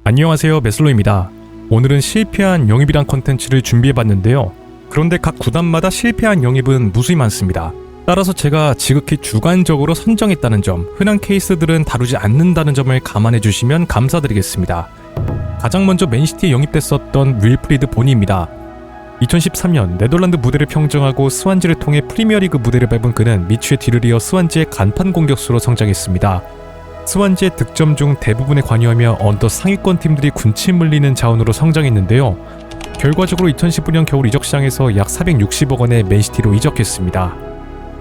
안녕하세요, 메슬로입니다. 오늘은 실패한 영입이란 컨텐츠를 준비해봤는데요. 그런데 각 구단마다 실패한 영입은 무수히 많습니다. 따라서 제가 지극히 주관적으로 선정했다는 점, 흔한 케이스들은 다루지 않는다는 점을 감안해주시면 감사드리겠습니다. 가장 먼저 맨시티에 영입됐었던 윌프리드 보니입니다. 2013년 네덜란드 무대를 평정하고 스완지를 통해 프리미어리그 무대를 밟은 그는 미추의 뒤를 이어 스완지의 간판 공격수로 성장했습니다. 스완지의 득점 중 대부분에 관여하며 언더 상위권 팀들이 군침 물리는 자원으로 성장했는데요. 결과적으로 2019년 겨울 이적 시장에서 약 460억 원에 맨시티로 이적했습니다.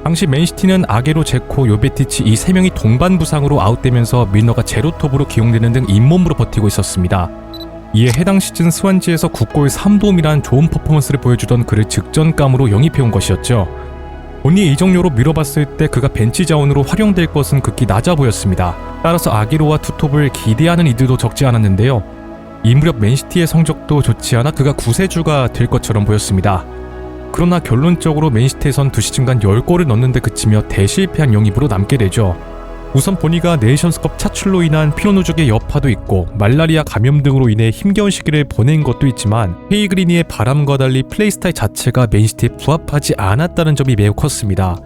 당시 맨시티는 아게로, 제코, 요베티치 이 3명이 동반 부상으로 아웃되면서 밀너가 제로톱으로 기용되는 등 잇몸으로 버티고 있었습니다. 이에 해당 시즌 스완지에서 9골 3도움이란 좋은 퍼포먼스를 보여주던 그를 직전감으로 영입해온 것이었죠. 본인이 이적료로 미뤄봤을 때 그가 벤치 자원으로 활용될 것은 극히 낮아 보였습니다. 따라서 아게로와 투톱을 기대하는 이들도 적지 않았는데요. 이 무렵 맨시티의 성적도 좋지 않아 그가 구세주가 될 것처럼 보였습니다. 그러나 결론적으로 맨시티에선 2시즌간 10골을 넣는데 그치며 대실패한 영입으로 남게 되죠. 우선 보니가 네이션스컵 차출로 인한 피로누적의 여파도 있고 말라리아 감염 등으로 인해 힘겨운 시기를 보낸 것도 있지만 페이그리니의 바람과 달리 플레이 스타일 자체가 맨시티에 부합하지 않았다는 점이 매우 컸습니다.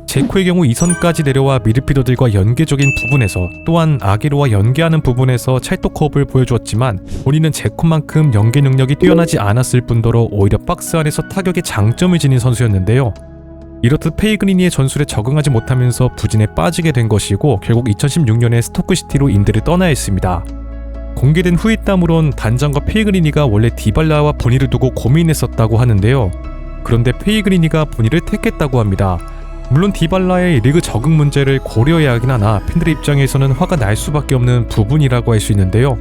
제코의 경우 2선까지 내려와 미드필더들과 연계적인 부분에서 또한 아게로와 연계하는 부분에서 찰떡호흡을 보여주었지만 본인은 제코만큼 연계 능력이 뛰어나지 않았을 뿐더러 오히려 박스 안에서 타격에 장점을 지닌 선수였는데요. 이렇듯 페이그리니의 전술에 적응하지 못하면서 부진에 빠지게 된 것이고 결국 2016년에 스토크시티로 임대를 떠나야 했습니다. 공개된 후일담으론 단장과 페이그리니가 원래 디발라와 보니를 두고 고민했었다고 하는데요. 그런데 페이그리니가 보니를 택했다고 합니다. 물론 디발라의 리그 적응 문제를 고려해야 하긴 하나 팬들의 입장에서는 화가 날 수밖에 없는 부분이라고 할 수 있는데요.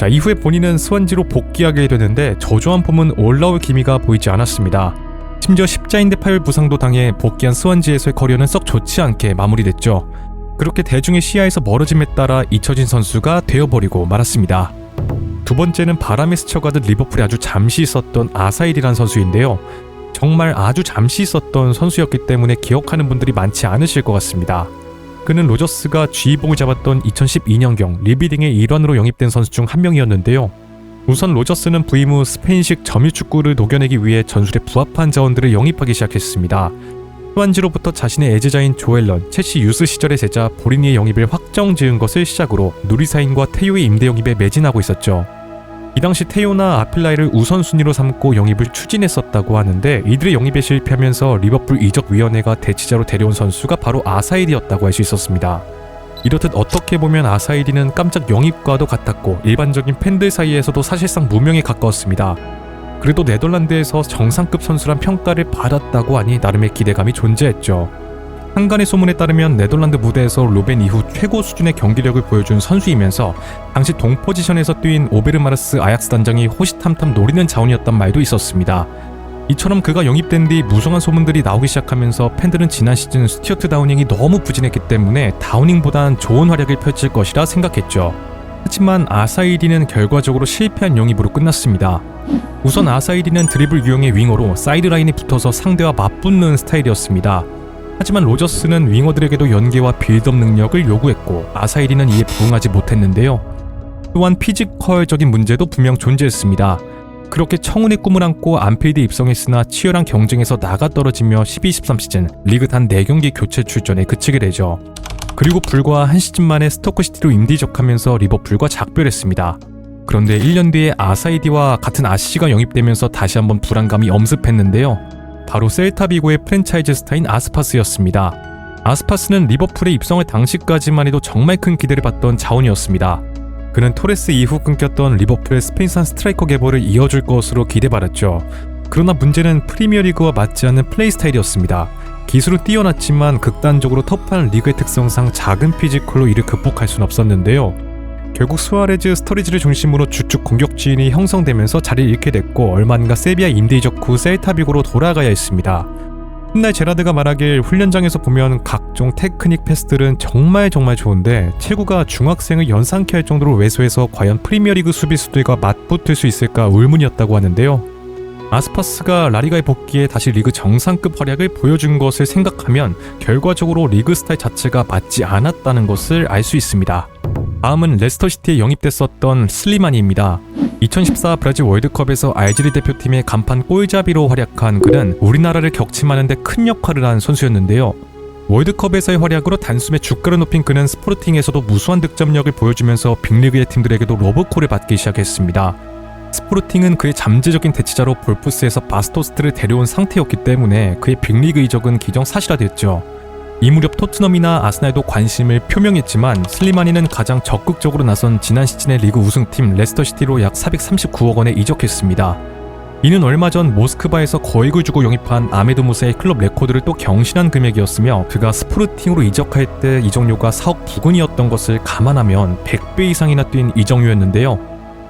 이후에 본인은 스완지로 복귀하게 되는데 저조한 폼은 올라올 기미가 보이지 않았습니다. 심지어 십자인대 파열 부상도 당해 복귀한 스완지에서의 커리어는 썩 좋지 않게 마무리됐죠. 그렇게 대중의 시야에서 멀어짐에 따라 잊혀진 선수가 되어버리고 말았습니다. 두 번째는 바람에 스쳐가듯 리버풀에 아주 잠시 있었던 아사일이란 선수인데요. 정말 아주 잠시 있었던 선수였기 때문에 기억하는 분들이 많지 않으실 것 같습니다. 그는 로저스가 쥐봉을 잡았던 2012년경 리비딩의 일환으로 영입된 선수 중 한 명이었는데요. 우선 로저스는 부임 후 스페인식 점유축구를 녹여내기 위해 전술에 부합한 자원들을 영입하기 시작했습니다. 스완지로부터 자신의 애제자인 조엘런, 첼시 유스 시절의 제자 보리니의 영입을 확정 지은 것을 시작으로 누리사인과 테요의 임대 영입에 매진하고 있었죠. 이 당시 테요나 아필라이를 우선순위로 삼고 영입을 추진했었다고 하는데 이들의 영입에 실패하면서 리버풀 이적위원회가 대치자로 데려온 선수가 바로 아사일이었다고 할 수 있었습니다. 이렇듯 어떻게 보면 아사일이는 깜짝 영입과도 같았고 일반적인 팬들 사이에서도 사실상 무명에 가까웠습니다. 그래도 네덜란드에서 정상급 선수란 평가를 받았다고 하니 나름의 기대감이 존재했죠. 한간의 소문에 따르면 네덜란드 무대에서 로벤 이후 최고 수준의 경기력을 보여준 선수이면서 당시 동포지션에서 뛰인 오베르마르스 아약스 단장이 호시탐탐 노리는 자원이었단 말도 있었습니다. 이처럼 그가 영입된 뒤 무성한 소문들이 나오기 시작하면서 팬들은 지난 시즌 스튜어트 다우닝이 너무 부진했기 때문에 다우닝보단 좋은 활약을 펼칠 것이라 생각했죠. 하지만 아사이리는 결과적으로 실패한 영입으로 끝났습니다. 우선 아사이리는 드리블 유형의 윙어로 사이드라인에 붙어서 상대와 맞붙는 스타일이었습니다. 하지만 로저스는 윙어들에게도 연계와 빌드업 능력을 요구했고 아사이리는 이에 부응하지 못했는데요. 또한 피지컬적인 문제도 분명 존재했습니다. 그렇게 청운의 꿈을 안고 안필드에 입성했으나 치열한 경쟁에서 나가떨어지며 12-13 시즌 리그 단 4경기 교체 출전에 그치게 되죠. 그리고 불과 한 시즌 만에 스토크시티로 임대이적하면서 리버풀과 작별했습니다. 그런데 1년 뒤에 아사이디와 같은 아시가 영입되면서 다시 한번 불안감이 엄습했는데요. 바로 셀타비고의 프랜차이즈 스타인 아스파스였습니다. 아스파스는 리버풀에 입성할 당시까지만 해도 정말 큰 기대를 받던 자원이었습니다. 그는 토레스 이후 끊겼던 리버풀의 스페인산 스트라이커 계보를 이어줄 것으로 기대받았죠. 그러나 문제는 프리미어리그와 맞지 않는 플레이 스타일이었습니다. 기술은 뛰어났지만 극단적으로 터프한 리그의 특성상 작은 피지컬로 이를 극복할 수는 없었는데요. 결국 수아레즈, 스터리지를 중심으로 주축 공격진이 형성되면서 자리를 잃게 됐고 얼마 안가 세비야 임대 이적 후 셀타비고로 돌아가야 했습니다. 훗날 제라드가 말하길 훈련장에서 보면 각종 테크닉 패스들은 정말 좋은데 체구가 중학생을 연상케 할 정도로 왜소해서 과연 프리미어리그 수비수들과 맞붙을 수 있을까 의문이었다고 하는데요. 아스파스가 라리가에 복귀해 다시 리그 정상급 활약을 보여준 것을 생각하면 결과적으로 리그 스타일 자체가 맞지 않았다는 것을 알 수 있습니다. 다음은 레스터시티에 영입됐었던 슬리마니입니다. 2014 브라질 월드컵에서 알제리 대표팀의 간판 골잡이로 활약한 그는 우리나라를 격침하는 데 큰 역할을 한 선수였는데요. 월드컵에서의 활약으로 단숨에 주가를 높인 그는 스포르팅에서도 무수한 득점력을 보여주면서 빅리그의 팀들에게도 러브콜을 받기 시작했습니다. 스포르팅은 그의 잠재적인 대치자로 볼프스에서 바스토스트를 데려온 상태였기 때문에 그의 빅리그 이적은 기정사실화됐죠. 이 무렵 토트넘이나 아스날도 관심을 표명했지만 슬리마니는 가장 적극적으로 나선 지난 시즌의 리그 우승팀 레스터시티로 약 439억 원에 이적했습니다. 이는 얼마 전 모스크바에서 거액을 주고 영입한 아메드 무사의 클럽 레코드를 또 경신한 금액이었으며 그가 스포르팅으로 이적할 때 이적료가 4억 부근이었던 것을 감안하면 100배 이상이나 뛴 이적료였는데요.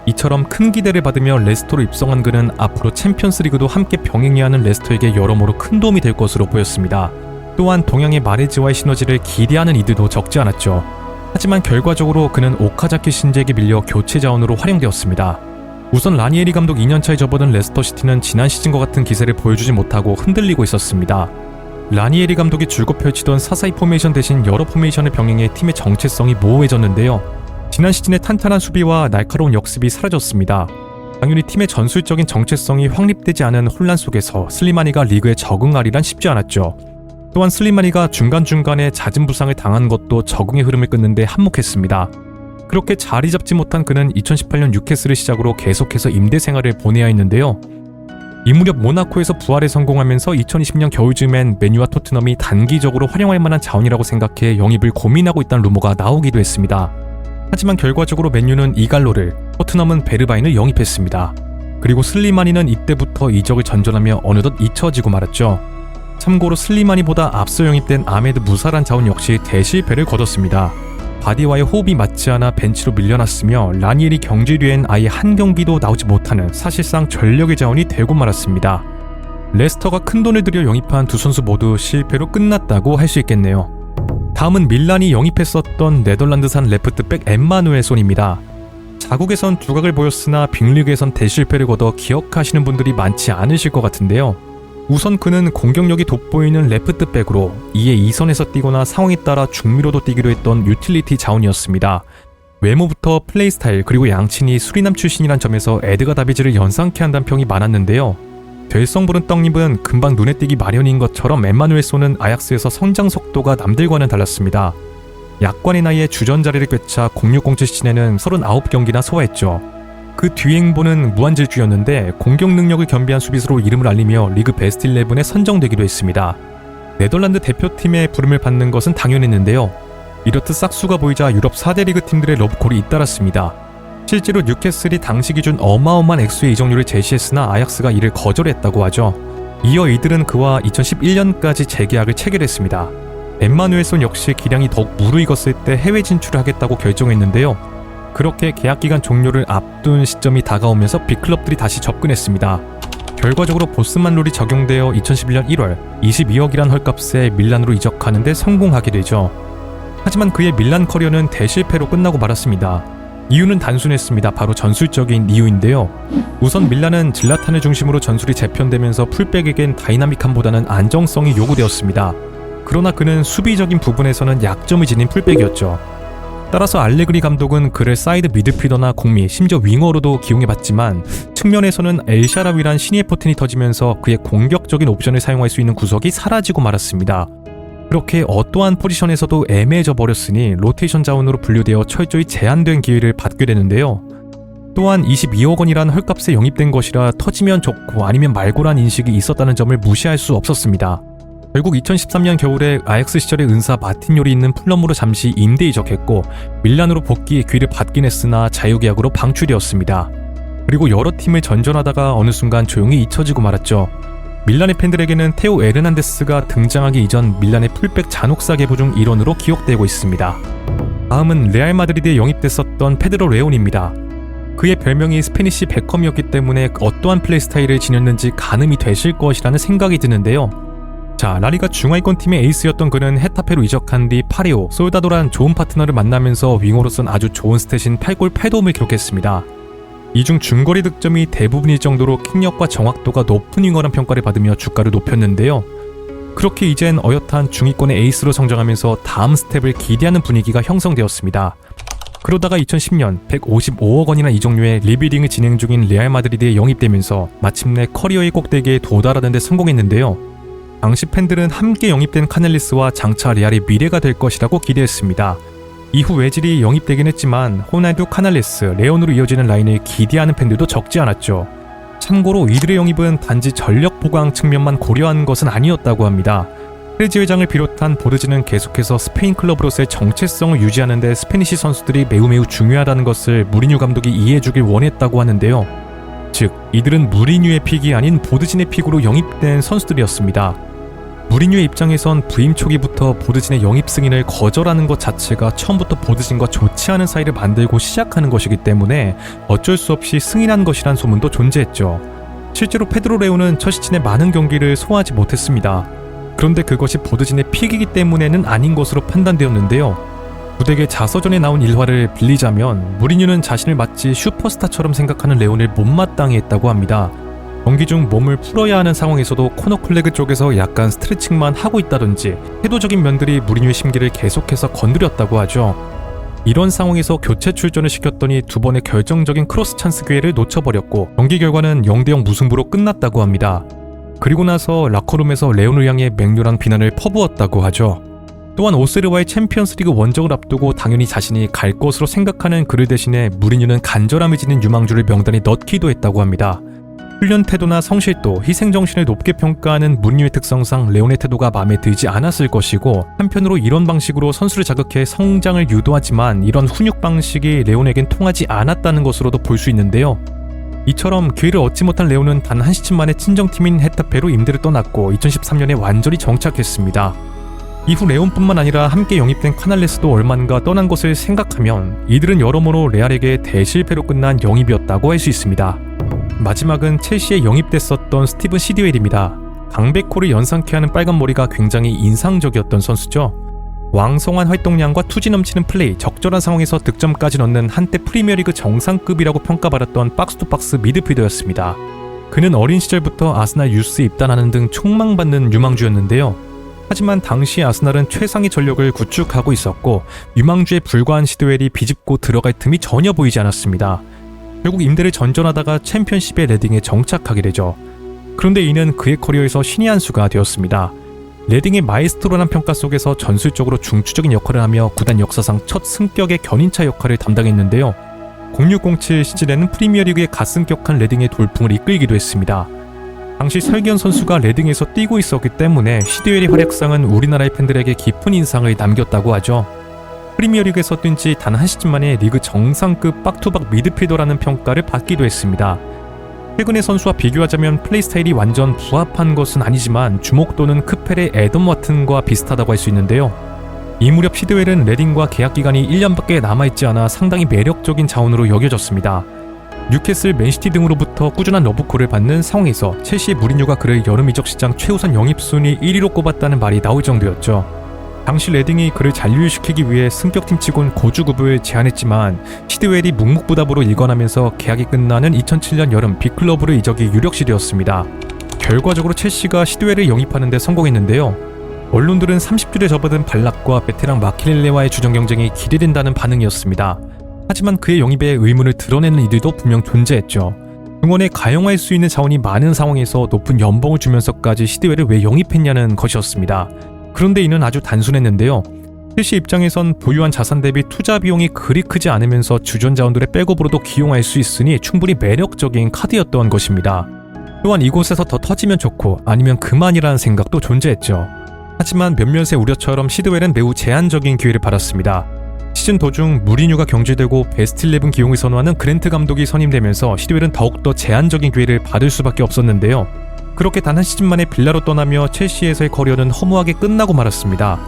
이처럼 큰 기대를 받으며 레스터로 입성한 그는 앞으로 챔피언스리그도 함께 병행해야 하는 레스터에게 여러모로 큰 도움이 될 것으로 보였습니다. 또한 동양의 마레즈와의 시너지를 기대하는 이들도 적지 않았죠. 하지만 결과적으로 그는 오카자키 신재에게 밀려 교체 자원으로 활용되었습니다. 우선 라니에리 감독 2년차에 접어든 레스터시티는 지난 시즌과 같은 기세를 보여주지 못하고 흔들리고 있었습니다. 라니에리 감독이 줄곧 펼치던 4-4-2 포메이션 대신 여러 포메이션을 병행해 팀의 정체성이 모호해졌는데요. 지난 시즌의 탄탄한 수비와 날카로운 역습이 사라졌습니다. 당연히 팀의 전술적인 정체성이 확립되지 않은 혼란 속에서 슬리마니가 리그에 적응하리란 쉽지 않았죠. 또한 슬리마니가 중간중간에 잦은 부상을 당한 것도 적응의 흐름을 끊는데 한몫했습니다. 그렇게 자리 잡지 못한 그는 2018년 뉴캐슬을 시작으로 계속해서 임대 생활을 보내야 했는데요. 이 무렵 모나코에서 부활에 성공하면서 2020년 겨울쯤엔 맨유와 토트넘이 단기적으로 활용할 만한 자원이라고 생각해 영입을 고민하고 있다는 루머가 나오기도 했습니다. 하지만 결과적으로 맨유는 이갈로를, 토트넘은 베르바인을 영입했습니다. 그리고 슬리마니는 이때부터 이적을 전전하며 어느덧 잊혀지고 말았죠. 참고로 슬리마니보다 앞서 영입된 아메드 무사란 자원 역시 대실패를 거뒀습니다. 바디와의 호흡이 맞지 않아 벤치로 밀려났으며 라니엘이 경질 뒤엔 아예 한 경기도 나오지 못하는 사실상 전력의 자원이 되고 말았습니다. 레스터가 큰돈을 들여 영입한 두 선수 모두 실패로 끝났다고 할 수 있겠네요. 다음은 밀란이 영입했었던 네덜란드산 레프트백 엠마누엘손입니다. 자국에선 두각을 보였으나 빅리그에선 대실패를 거둬 기억하시는 분들이 많지 않으실 것 같은데요. 우선 그는 공격력이 돋보이는 레프트백으로 이에 2선에서 뛰거나 상황에 따라 중미로도 뛰기로 했던 유틸리티 자원이었습니다. 외모부터 플레이 스타일 그리고 양친이 수리남 출신이란 점에서 에드가 다비즈를 연상케 한다는 평이 많았는데요. 될성 부른 떡잎은 금방 눈에 띄기 마련인 것처럼 엠마누엘손은 아약스에서 성장 속도가 남들과는 달랐습니다. 약관의 나이에 주전 자리를 꿰차 0607 시즌에는 39경기나 소화했죠. 그 뒤 행보는 무한질주였는데 공격 능력을 겸비한 수비수로 이름을 알리며 리그 베스트 11에 선정되기도 했습니다. 네덜란드 대표팀의 부름을 받는 것은 당연했는데요. 이렇듯 싹수가 보이자 유럽 4대 리그 팀들의 러브콜이 잇따랐습니다. 실제로 뉴캐슬이 당시 기준 어마어마한 액수의 이적료를 제시했으나 아약스가 이를 거절했다고 하죠. 이어 이들은 그와 2011년까지 재계약을 체결했습니다. 엠마누엘손 역시 기량이 더욱 무르익었을 때 해외 진출을 하겠다고 결정했는데요. 그렇게 계약기간 종료를 앞둔 시점이 다가오면서 빅클럽들이 다시 접근했습니다. 결과적으로 보스만 룰이 적용되어 2011년 1월 22억이란 헐값에 밀란으로 이적하는 데 성공하게 되죠. 하지만 그의 밀란 커리어는 대실패로 끝나고 말았습니다. 이유는 단순했습니다. 바로 전술적인 이유인데요. 우선 밀란은 질라탄을 중심으로 전술이 재편되면서 풀백에겐 다이나믹함보다는 안정성이 요구되었습니다. 그러나 그는 수비적인 부분에서는 약점을 지닌 풀백이었죠. 따라서 알레그리 감독은 그를 사이드 미드필더나 공미, 심지어 윙어로도 기용해봤지만 측면에서는 엘샤라위란 신예 포텐이 터지면서 그의 공격적인 옵션을 사용할 수 있는 구석이 사라지고 말았습니다. 그렇게 어떠한 포지션에서도 애매해져 버렸으니 로테이션 자원으로 분류되어 철저히 제한된 기회를 받게 되는데요. 또한 22억 원이란 헐값에 영입된 것이라 터지면 좋고 아니면 말고란 인식이 있었다는 점을 무시할 수 없었습니다. 결국 2013년 겨울에 아약스 시절의 은사 마틴요리 있는 풀럼으로 잠시 임대 이적했고 밀란으로 복귀의 기회를 받긴 했으나 자유계약으로 방출되었습니다. 그리고 여러 팀을 전전하다가 어느 순간 조용히 잊혀지고 말았죠. 밀란의 팬들에게는 테오 에르난데스가 등장하기 이전 밀란의 풀백 잔혹사 계보 중 일원으로 기억되고 있습니다. 다음은 레알 마드리드에 영입됐었던 페드로 레온입니다. 그의 별명이 스페니쉬 베컴이었기 때문에 어떠한 플레이 스타일을 지녔는지 가늠이 되실 것이라는 생각이 드는데요. 자, 라리가 중하위권 팀의 에이스였던 그는 헤타페로 이적한 뒤 파리오, 솔다도란 좋은 파트너를 만나면서 윙어로선 아주 좋은 스탯인 8골 8도움을 기록했습니다. 이 중 중거리 득점이 대부분일 정도로 킥력과 정확도가 높은 윙어란 평가를 받으며 주가를 높였는데요. 그렇게 이젠 어엿한 중위권의 에이스로 성장하면서 다음 스텝을 기대하는 분위기가 형성되었습니다. 그러다가 2010년 155억 원이나 이 종류의 리빌딩을 진행 중인 레알 마드리드에 영입되면서 마침내 커리어의 꼭대기에 도달하는 데 성공했는데요. 당시 팬들은 함께 영입된 카넬리스와 장차 레알의 미래가 될 것이라고 기대했습니다. 이후 외질이 영입되긴 했지만 호날두, 카넬리스, 레온으로 이어지는 라인을 기대하는 팬들도 적지 않았죠. 참고로 이들의 영입은 단지 전력 보강 측면만 고려한 것은 아니었다고 합니다. 페레즈 회장을 비롯한 보르지는 계속해서 스페인 클럽으로서의 정체성을 유지하는 데 스페니시 선수들이 매우 중요하다는 것을 무리뉴 감독이 이해해주길 원했다고 하는데요. 즉, 이들은 무리뉴의 픽이 아닌 보르진의 픽으로 영입된 선수들이었습니다. 무리뉴의 입장에선 부임 초기부터 보르진의 영입 승인을 거절하는 것 자체가 처음부터 보르진과 좋지 않은 사이를 만들고 시작하는 것이기 때문에 어쩔 수 없이 승인한 것이란 소문도 존재했죠. 실제로 페드로 레오는 첫 시즌에 많은 경기를 소화하지 못했습니다. 그런데 그것이 보르진의 픽이기 때문에는 아닌 것으로 판단되었는데요. 부덱의 자서전에 나온 일화를 빌리자면 무리뉴는 자신을 마치 슈퍼스타처럼 생각하는 레온을 못마땅해 했다고 합니다. 경기 중 몸을 풀어야 하는 상황에서도 코너 플래그 쪽에서 약간 스트레칭만 하고 있다든지 태도적인 면들이 무리뉴의 심기를 계속해서 건드렸다고 하죠. 이런 상황에서 교체 출전을 시켰더니 두 번의 결정적인 크로스 찬스 기회를 놓쳐버렸고 경기 결과는 0대0 무승부로 끝났다고 합니다. 그리고 나서 라커룸에서 레온을 향해 맹렬한 비난을 퍼부었다고 하죠. 또한 오세르와의 챔피언스리그 원정을 앞두고 당연히 자신이 갈 것으로 생각하는 그를 대신에 무리뉴는 간절함이 지닌 유망주를 명단에 넣기도 했다고 합니다. 훈련 태도나 성실도, 희생정신을 높게 평가하는 무리뉴의 특성상 레온의 태도가 마음에 들지 않았을 것이고, 한편으로 이런 방식으로 선수를 자극해 성장을 유도하지만 이런 훈육 방식이 레온에겐 통하지 않았다는 것으로도 볼 수 있는데요. 이처럼 기회를 얻지 못한 레온은 단 한 시즌 만에 친정팀인 헤타페로 임대를 떠났고 2013년에 완전히 정착했습니다. 이후 레온뿐만 아니라 함께 영입된 카날레스도 얼마인가 떠난 것을 생각하면 이들은 여러모로 레알에게 대실패로 끝난 영입이었다고 할 수 있습니다. 마지막은 첼시에 영입됐었던 스티븐 시디웰입니다. 강백호를 연상케 하는 빨간 머리가 굉장히 인상적이었던 선수죠. 왕성한 활동량과 투지 넘치는 플레이, 적절한 상황에서 득점까지 넣는 한때 프리미어리그 정상급이라고 평가받았던 박스투박스 미드필더였습니다. 그는 어린 시절부터 아스날 유스에 입단하는 등 촉망받는 유망주였는데요. 하지만 당시 아스날은 최상의 전력을 구축하고 있었고 유망주에 불과한 시드웰이 비집고 들어갈 틈이 전혀 보이지 않았습니다. 결국 임대를 전전하다가 챔피언십의 레딩에 정착하게 되죠. 그런데 이는 그의 커리어에서 신의 한 수가 되었습니다. 레딩의 마에스트로란 평가 속에서 전술적으로 중추적인 역할을 하며 구단 역사상 첫 승격의 견인차 역할을 담당했는데요. 0607 시즌에는 프리미어리그의 가슴격한 레딩의 돌풍을 이끌기도 했습니다. 당시 설기현 선수가 레딩에서 뛰고 있었기 때문에 시드웰의 활약상은 우리나라의 팬들에게 깊은 인상을 남겼다고 하죠. 프리미어리그에서 뛴 지 단 한 시즌 만에 리그 정상급 박투박 미드필더라는 평가를 받기도 했습니다. 최근의 선수와 비교하자면 플레이 스타일이 완전 부합한 것은 아니지만 주목도는 크펠의 애덤 와튼과 비슷하다고 할 수 있는데요. 이 무렵 시드웰은 레딩과 계약 기간이 1년밖에 남아있지 않아 상당히 매력적인 자원으로 여겨졌습니다. 뉴캐슬, 맨시티 등으로부터 꾸준한 러브콜을 받는 상황에서 첼시의 무리뉴가 그를 여름 이적 시장 최우선 영입 순위 1위로 꼽았다는 말이 나올 정도였죠. 당시 레딩이 그를 잔류시키기 위해 승격팀 치곤 고주급을 제안했지만 시드웰이 묵묵부답으로 일관하면서 계약이 끝나는 2007년 여름 빅클럽으로 이적이 유력시되었습니다. 결과적으로 첼시가 시드웰을 영입하는 데 성공했는데요. 언론들은 30줄에 접어든 발락과 베테랑 마키렐레와의 주전 경쟁이 기대된다는 반응이었습니다. 하지만 그의 영입에 의문을 드러내는 이들도 분명 존재했죠. 응원에 가용할 수 있는 자원이 많은 상황에서 높은 연봉을 주면서까지 시드웰을 왜 영입했냐는 것이었습니다. 그런데 이는 아주 단순했는데요. 첼시 입장에선 보유한 자산 대비 투자 비용이 그리 크지 않으면서 주전 자원들의 백업으로도 기용할 수 있으니 충분히 매력적인 카드였던 것입니다. 또한 이곳에서 더 터지면 좋고 아니면 그만이라는 생각도 존재했죠. 하지만 몇몇의 우려처럼 시드웰은 매우 제한적인 기회를 받았습니다. 시즌 도중 무리뉴가 경질되고 베스트 11 기용을 선호하는 그랜트 감독이 선임되면서 시드웰은 더욱더 제한적인 기회를 받을 수밖에 없었는데요. 그렇게 단 한 시즌 만에 빌라로 떠나며 첼시에서의 커리어는 허무하게 끝나고 말았습니다.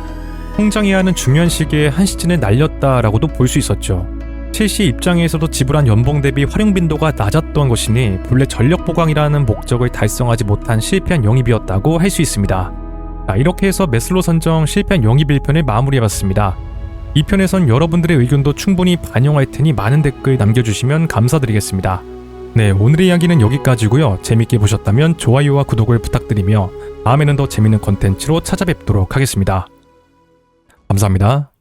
성장해야 하는 중요한 시기에 한 시즌을 날렸다라고도 볼 수 있었죠. 첼시 입장에서도 지불한 연봉 대비 활용 빈도가 낮았던 것이니 본래 전력 보강이라는 목적을 달성하지 못한 실패한 영입이었다고 할 수 있습니다. 이렇게 해서 메슬로 선정 실패한 영입 1편을 마무리해봤습니다. 2편에선 여러분들의 의견도 충분히 반영할 테니 많은 댓글 남겨주시면 감사드리겠습니다. 네, 오늘의 이야기는 여기까지고요. 재밌게 보셨다면 좋아요와 구독을 부탁드리며 다음에는 더 재밌는 컨텐츠로 찾아뵙도록 하겠습니다. 감사합니다.